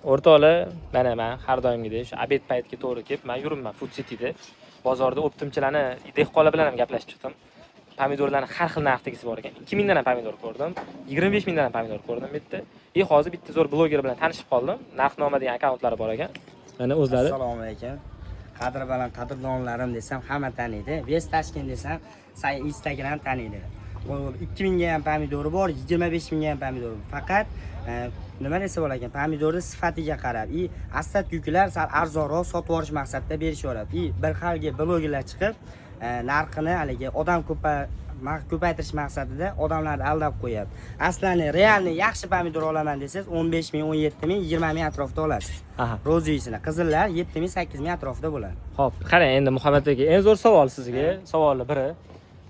O'rtoqlar, mana men har doimgidek shu obed paytiga to'g'ri kelib, men yuribman Food Cityda. Bozorda optimchilarni, dehqonlar bilan ham gaplashib chiqdim. Pomidorlarning har xil narxdagisi bor ekan. 2000 dan ham pomidor ko'rdim, 25000 dan ham pomidor ko'rdim bu yerda. Hozir bitta zo'r bloger bilan tanishib qoldim. Narxnoma degan akkauntlari bor ekan. Mana o'zlari. Assalomu alaykum. Qadr baland qadrdonlarim desam hamma taniydi. Vest Tashkent desam Instagram taniydi. 2000 ga ham pomidori bor, 25000 ga ham pomidori. Faqat nima desa bo'lar ekan, pomidorni sifatiga qarab, astat yuklar sal arzonroq sotib olish maqsadida berishaveradi. Bir xilga blogerlar chiqib, narxini haligi odam ko'paytirish maqsadida odamlarni aldab qo'yadi. Aslani realni yaxshi pomidor olaman desangiz 15000, 17000, 20000 atrofida olasiz. Roziyisini qizillar 7000, 8000 atrofida bo'ladi. Xo'p, qarang endi Muhammad aka, eng zo'r savol sizga. Savollar biri.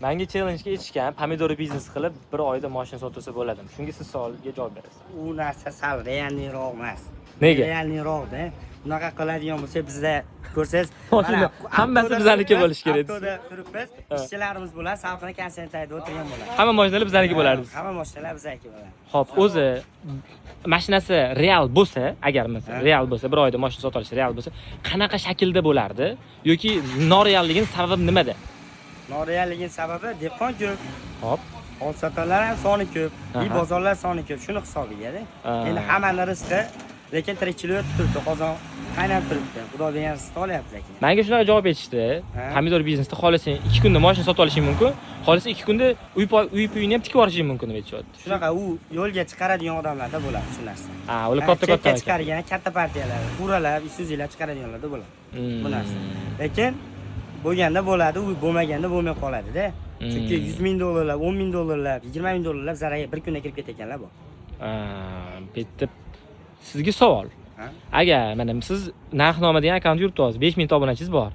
Menga challenge-ga aytishgan, pomidor biznes qilib bir oyda mashina sotsa bo'ladimi? Shunga siz savolga javob berasiz. U narsa sal realniroq emas. Nega? Realniroqda. Bunaqa qiladigan bo'lsa bizda ko'rsangiz, mana hammasi bizaniki bo'lishi kerak. Avtoda turibmiz, ishchilarimiz bilan salqin konsentrayda o'tirgan bo'ladi. Hamma mashinalar bizaniki bo'lardi. Hamma mashinalar bizaniki bo'ladi. Xo'p, o'zi mashinasi real bo'lsa, agar masalan real bo'lsa, bir oyda mashina sotib olish real bo'lsa, qanaqa shaklda bo'lardi yoki norealligining sababi nimada? Norealliging sababi dehqon ko'p. Hop. Olsatalar ham soni ko'p, bozorlar soni ko'p. Shuni hisobiga-da. Endi hammaning rizqi, lekin tirikchilik turibdi, qozon qaynab turibdi. Xudo bergan rizqni olyapti lekin. Menga shunaqa javob berishdi. Pomidor biznesda xohlasang 2 kunda mashina sotib olishing mumkin, xohlasang 2 kunda uy-puyini ham tikib olishing mumkin deb aytishyapti. Shunaqa u yo'lga chiqaradigan odamlarda bo'ladi shu narsa. Ular katta-katta chiqargan, katta partiyalar, quralar, Isuzular chiqaradiganlarda bo'ladi. Bu narsa. Lekin bo'lganda bo'ladi, u bo'lmaganda bo'lmay qoladi-da. Chunki 100 ming dollarlar, 10 ming dollarlar, 20 ming dollarlar zararga bir kunda kirib ketganlar bor. Bitta sizga savol. Agar mana siz narxnoma degan akkaunt yuritasiz, 5000 ta obunachingiz bor.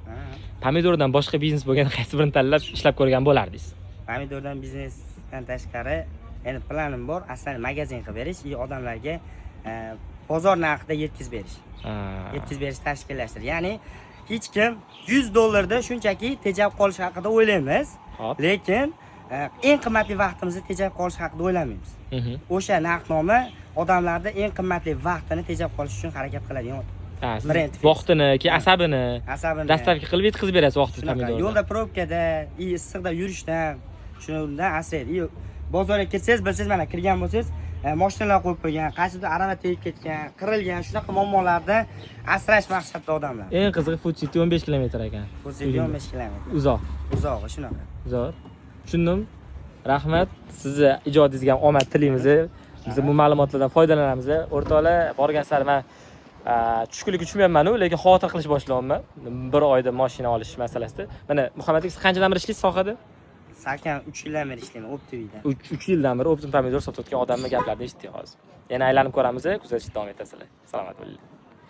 Pomidordan boshqa biznes bo'lganda qaysi birini tanlab ishlab ko'rgan bo'lardingiz? Pomidordan biznesdan tashqari endi planim bor, aslan magazin qilib berish, odamlarga bozor narxida yetkazib berish. Yetkazib berish tashkillashtir. Ya'ni hech kim 100 dollarda shunchaki tejab qolish haqida o'ylaymiz. Lekin eng qimmatli vaqtimizni tejab qolish haqida o'ylamaymiz. O'sha narxnoma odamlarda eng qimmatli vaqtini tejab qolish uchun harakat qiladigan brend. Vaqtini, asabini dastavka qilib yetkazib berasiz vaqtida pomidorni. Yo'lda probkada, issiqda yurishdan, shundan asraydi. Bozorga kirsangiz, bilsangiz mana kirgan bo'lsangiz, mashinalar qo'yib qo'ygan, qaysidir arava tegib ketgan, qirilgan, shunaqa muammolardan asrash maqsadida odamlar. Eng qizig'i Food City 15 kilometr ekan. Food City 15 kilometr. Uzog'i shunaqa. Zo'r. Tushundim. Rahmat. Sizni ijodingizga ham omad tilaymiz. Biz bu ma'lumotlardan foydalanamiz. O'rtoqlar, borgan sari men tushkunlikka tushmayapman-ku, lekin xavotir qilish boshlayapman. Bir oyda mashina olish masalasida. Mana Muhammad aka, siz qanchadan beri ishlaysiz sohada? Salkam 3 yildan beri ishlayman Optivida. 3 yildan beri Optim pomidor sotayotgan odamning gaplarini eshitdik hozir. Yana aylanib ko'ramiz, kuzatishda davom etasizlar. Salomat bo'ling.